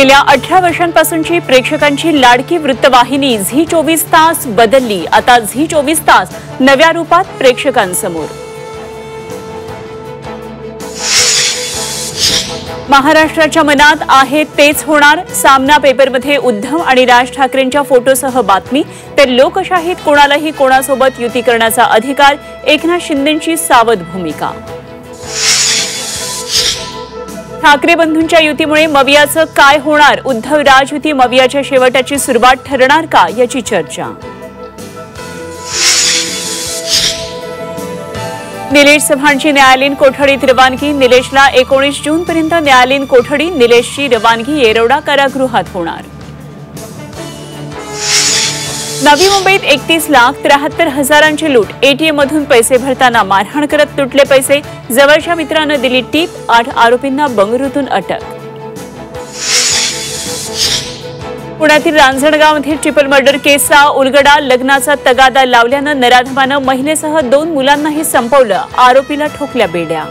गेल्या 18 वर्षांपासूनची प्रेक्षकांची लाडकी वृत्तवाहिनी झी 24 तास बदलली। आता झी 24 तास नव्या रूपात प्रेक्षकांसमोर। महाराष्ट्राच्या मनात आहे तेच होणार। सामना पेपरमध्ये उद्धव आणि राज ठाकरेंच्या फोटोसह बातमी। तर लोकशाहीत कोणालाही कोणासोबत युती करण्याचा अधिकार, एकनाथ शिंदेंची सावध भूमिका। ठाकरे बंधूंच्या युतीमुळे मवियाचं काय होणार? उद्धव राज युती मवियाच्या शेवटाची सुरुवात ठरणार का, याची चर्चा। निलेश चव्हाणची न्यायालयीन कोठडीत रवानगी। निलेशला 19 जूनपर्यंत न्यायालयीन कोठडी। निलेशची रवानगी येरवडा कारागृहात होणार। नवी मुंबईत 31,73,000ची लूट। एटीएम मधून पैसे भरताना मारहाण करत लुटले पैसे। जवळच्या मित्रानं दिली टीप। 8 आरोपींना बंगळुरूतून अटक। पुण्यातील रांजणगावमधील ट्रिपल मर्डर केसचा उलगडा। लग्नाचा तगादा लावल्यानं नराधमानं महिलेसह 2 मुलांनाही संपवलं। आरोपीला ठोकल्या बेड्या।